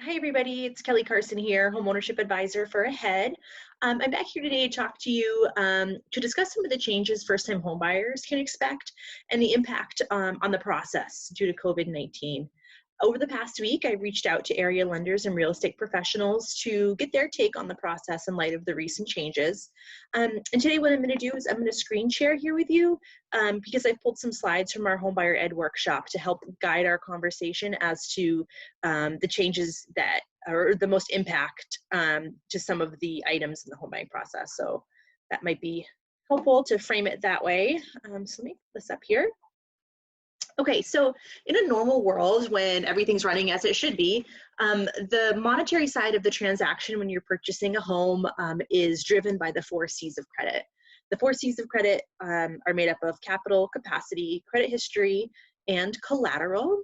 Hi, everybody. It's Kelly Carson here, homeownership advisor for Ahead. I'm back here today to talk to you to discuss some of the changes first-time homebuyers can expect and the impact on the process due to COVID-19. Over the past week, I reached out to area lenders and real estate professionals to get their take on the process in light of the recent changes. And today what I'm going to do is I'm going to screen share here with you because I pulled some slides from our Homebuyer Ed workshop to help guide our conversation as to the changes that are the most impact to some of the items in the home buying process. So that might be helpful to frame it that way. So let me put this up here. Okay, so in a normal world when everything's running as it should be, the monetary side of the transaction when you're purchasing a home is driven by the 4 C's of credit. The 4 C's of credit are made up of capital, capacity, credit history, and collateral.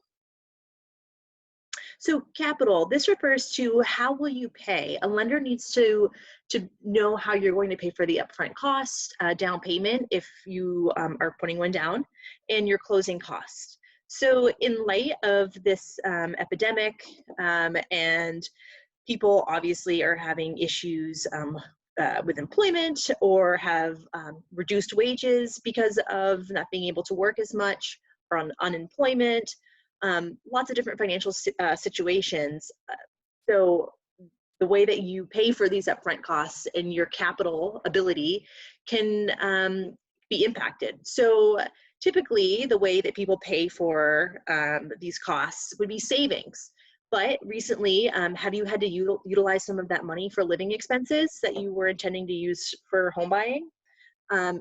So capital, this refers to how will you pay. A lender needs to know how you're going to pay for the upfront cost, down payment if you are putting one down, and your closing cost. So in light of this epidemic and people obviously are having issues with employment or have reduced wages because of not being able to work as much or on unemployment, lots of different financial situations. So the way that you pay for these upfront costs and your capital ability can be impacted. So typically the way that people pay for these costs would be savings. But recently, have you had to utilize some of that money for living expenses that you were intending to use for home buying?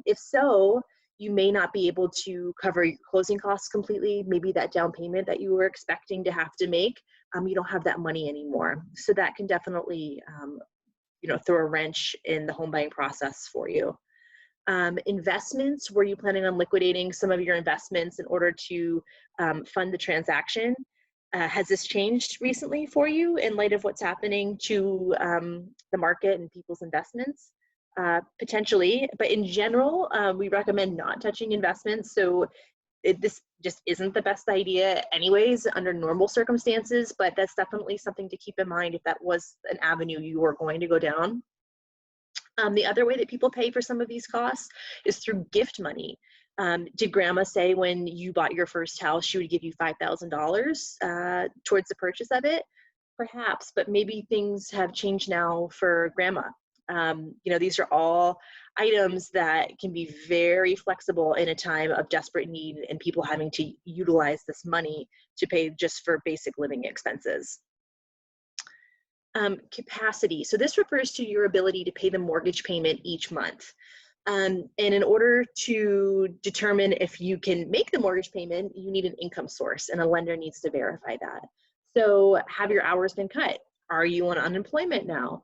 If so, you may not be able to cover your closing costs completely. Maybe that down payment that you were expecting to have to make, you don't have that money anymore. So that can definitely, throw a wrench in the home buying process for you. Investments, were you planning on liquidating some of your investments in order to fund the transaction? Has this changed recently for you in light of what's happening to the market and people's investments? Potentially, but in general, we recommend not touching investments. So this just isn't the best idea anyways under normal circumstances, but that's definitely something to keep in mind if that was an avenue you were going to go down. The other way that people pay for some of these costs is through gift money. Did grandma say when you bought your first house, she would give you $5,000 towards the purchase of it? Perhaps, but maybe things have changed now for grandma. These are all items that can be very flexible in a time of desperate need and people having to utilize this money to pay just for basic living expenses. Capacity. So this refers to your ability to pay the mortgage payment each month. And in order to determine if you can make the mortgage payment, you need an income source, and a lender needs to verify that. So have your hours been cut? Are you on unemployment now?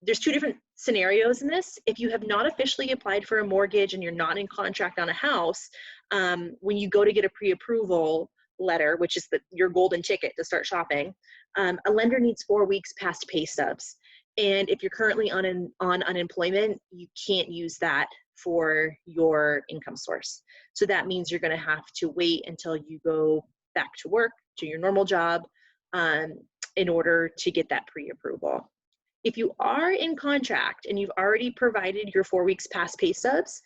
There's 2 different scenarios in this. If you have not officially applied for a mortgage and you're not in contract on a house, when you go to get a pre-approval letter, which is your golden ticket to start shopping, a lender needs 4 weeks past pay stubs. And if you're currently on unemployment, you can't use that for your income source. So that means you're going to have to wait until you go back to work, to your normal job, in order to get that pre-approval. If you are in contract and you've already provided your 4 weeks past pay stubs,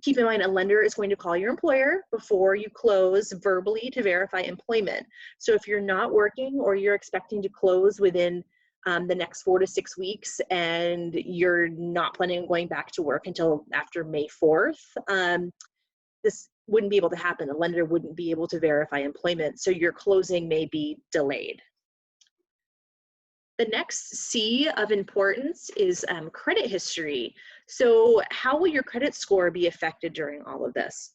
keep in mind a lender is going to call your employer before you close verbally to verify employment. So if you're not working or you're expecting to close within the next 4 to 6 weeks and you're not planning on going back to work until after May 4th, this wouldn't be able to happen. A lender wouldn't be able to verify employment, so your closing may be delayed. The next C of importance is credit history. So how will your credit score be affected during all of this?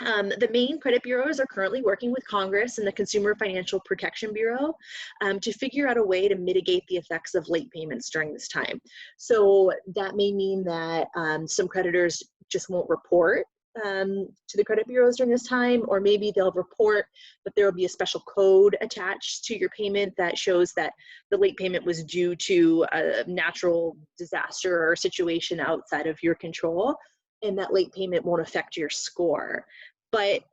The main credit bureaus are currently working with Congress and the Consumer Financial Protection Bureau to figure out a way to mitigate the effects of late payments during this time. So that may mean that some creditors just won't report to the credit bureaus during this time, or maybe they'll report, but there will be a special code attached to your payment that shows that the late payment was due to a natural disaster or situation outside of your control, and that late payment won't affect your score. But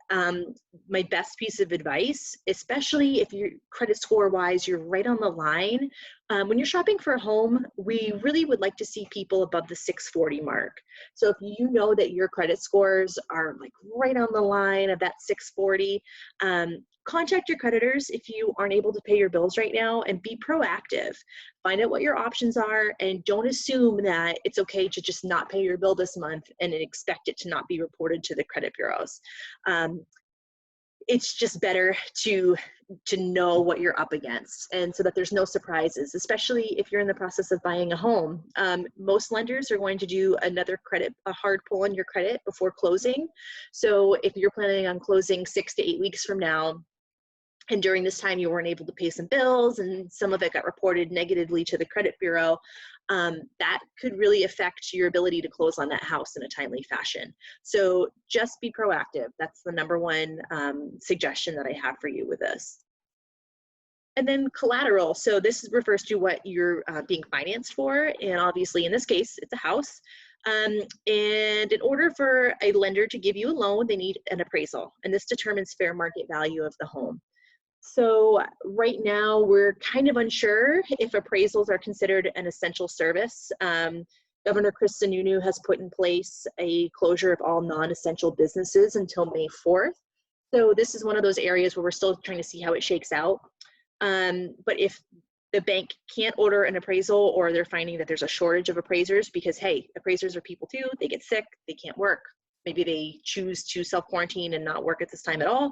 my best piece of advice, especially if you're credit score wise, you're right on the line. When you're shopping for a home, we really would like to see people above the 640 mark. So if you know that your credit scores are like right on the line of that 640, contact your creditors if you aren't able to pay your bills right now, and be proactive. Find out what your options are, and don't assume that it's okay to just not pay your bill this month and expect it to not be reported to the credit bureaus. It's just better to know what you're up against, and so that there's no surprises, especially if you're in the process of buying a home. Most lenders are going to do a hard pull on your credit before closing. So if you're planning on closing 6 to 8 weeks from now, and during this time you weren't able to pay some bills and some of it got reported negatively to the credit bureau, that could really affect your ability to close on that house in a timely fashion. So just be proactive. That's the number one suggestion that I have for you with this. And then collateral. So this refers to what you're being financed for. And obviously in this case, it's a house. And in order for a lender to give you a loan, they need an appraisal. And this determines fair market value of the home. So right now we're kind of unsure if appraisals are considered an essential service. Governor Chris Sununu has put in place a closure of all non-essential businesses until May 4th. So this is one of those areas where we're still trying to see how it shakes out. But if the bank can't order an appraisal, or they're finding that there's a shortage of appraisers because, hey, appraisers are people too, they get sick, they can't work, maybe they choose to self-quarantine and not work at this time at all,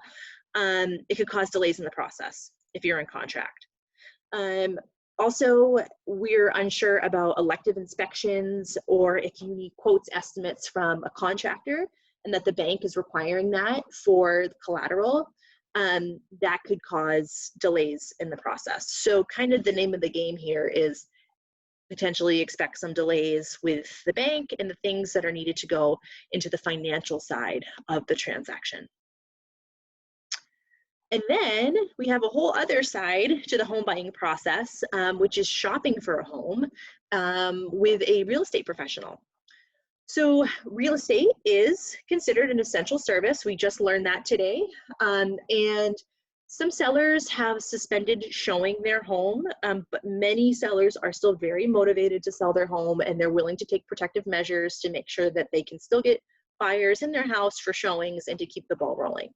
it could cause delays in the process if you're in contract. Also, we're unsure about elective inspections, or if you need quotes estimates from a contractor and that the bank is requiring that for the collateral, that could cause delays in the process. So kind of the name of the game here is potentially expect some delays with the bank and the things that are needed to go into the financial side of the transaction. And then we have a whole other side to the home buying process, which is shopping for a home with a real estate professional. So real estate is considered an essential service. We just learned that today. And some sellers have suspended showing their home, but many sellers are still very motivated to sell their home, and they're willing to take protective measures to make sure that they can still get buyers in their house for showings and to keep the ball rolling.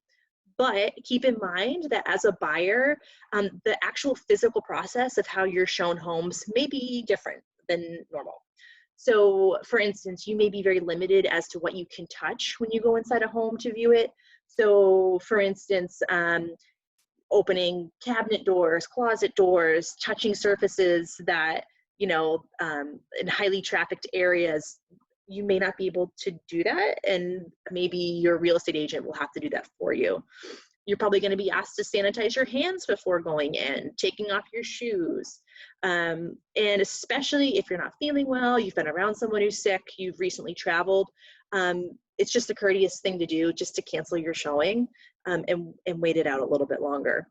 But keep in mind that as a buyer, the actual physical process of how you're shown homes may be different than normal. So for instance, you may be very limited as to what you can touch when you go inside a home to view it. So for instance, opening cabinet doors, closet doors, touching surfaces that, you know, in highly trafficked areas, you may not be able to do that, and maybe your real estate agent will have to do that for you. You're probably going to be asked to sanitize your hands before going in, taking off your shoes. And especially if you're not feeling well, you've been around someone who's sick, you've recently traveled, it's just a courteous thing to do, just to cancel your showing and wait it out a little bit longer.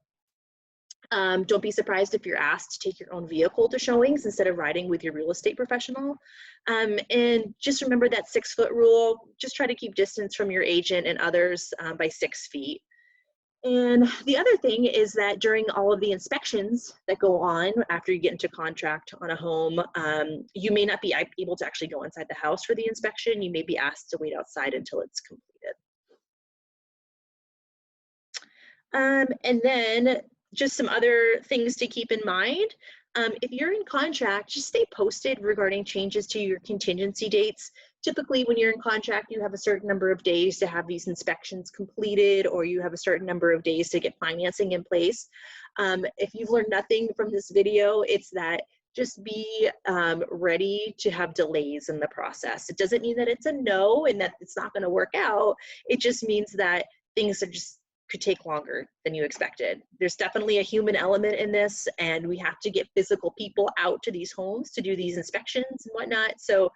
Don't be surprised if you're asked to take your own vehicle to showings instead of riding with your real estate professional. And just remember that 6-foot rule. Just try to keep distance from your agent and others by 6 feet. And the other thing is that during all of the inspections that go on after you get into contract on a home, you may not be able to actually go inside the house for the inspection. You may be asked to wait outside until it's completed. And then just some other things to keep in mind. If you're in contract, just stay posted regarding changes to your contingency dates. Typically, when you're in contract, you have a certain number of days to have these inspections completed, or you have a certain number of days to get financing in place. If you've learned nothing from this video, it's that just be ready to have delays in the process. It doesn't mean that it's a no and that it's not going to work out. It just means that things are just could take longer than you expected. There's definitely a human element in this, and we have to get physical people out to these homes to do these inspections and whatnot. So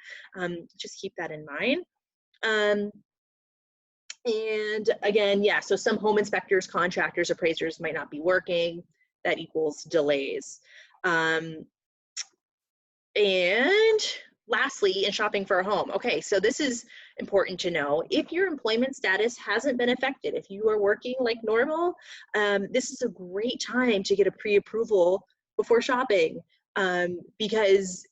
just keep that in mind. And again, yeah, so some home inspectors, contractors, appraisers might not be working. That equals delays. And lastly, in shopping for a home. Okay, so this is important to know. If your employment status hasn't been affected, if you are working like normal, this is a great time to get a pre-approval before shopping, because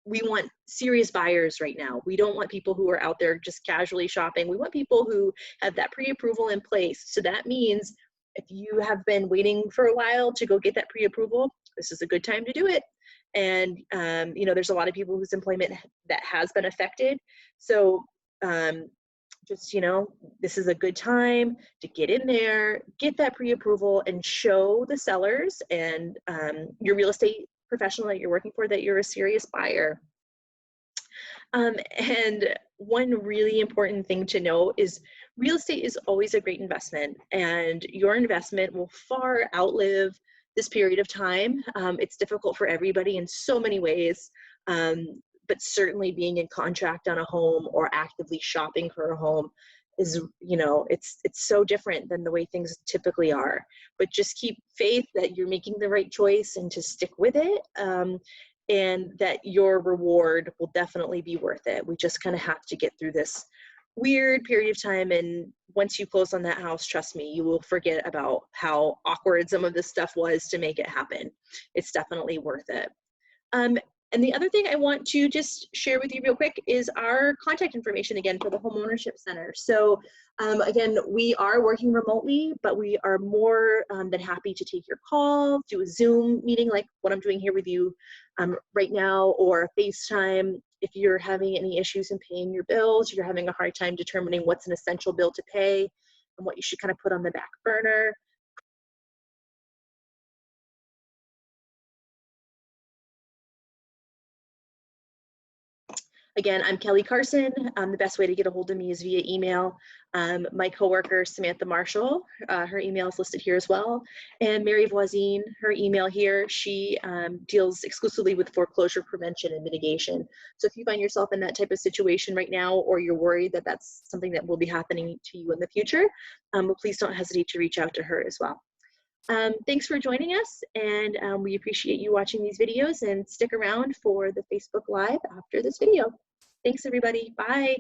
we want serious buyers right now. We don't want people who are out there just casually shopping. We want people who have that pre-approval in place. So that means if you have been waiting for a while to go get that pre-approval, this is a good time to do it. And you know, there's a lot of people whose employment that has been affected. So just, you know, this is a good time to get in there, get that pre-approval, and show the sellers and your real estate professional that you're working for that you're a serious buyer. And one really important thing to know is real estate is always a great investment, and your investment will far outlive this period of time. It's difficult for everybody in so many ways, but certainly being in contract on a home or actively shopping for a home is, you know, it's so different than the way things typically are. But just keep faith that you're making the right choice and to stick with it, and that your reward will definitely be worth it. We just kind of have to get through this weird period of time, and once you close on that house, trust me, you will forget about how awkward some of this stuff was to make it happen. It's definitely worth it. And the other thing I want to just share with you real quick is our contact information again for the Home Ownership Center. So again, we are working remotely, but we are more than happy to take your call, do a Zoom meeting like what I'm doing here with you right now, or FaceTime. If you're having any issues in paying your bills, you're having a hard time determining what's an essential bill to pay and what you should kind of put on the back burner. Again, I'm Kelly Carson. The best way to get a hold of me is via email. My coworker, Samantha Marshall, her email is listed here as well. And Mary Voisine, her email here, she deals exclusively with foreclosure prevention and mitigation. So if you find yourself in that type of situation right now, or you're worried that that's something that will be happening to you in the future, please don't hesitate to reach out to her as well. Thanks for joining us, and we appreciate you watching these videos, and stick around for the Facebook Live after this video. Thanks, everybody. Bye.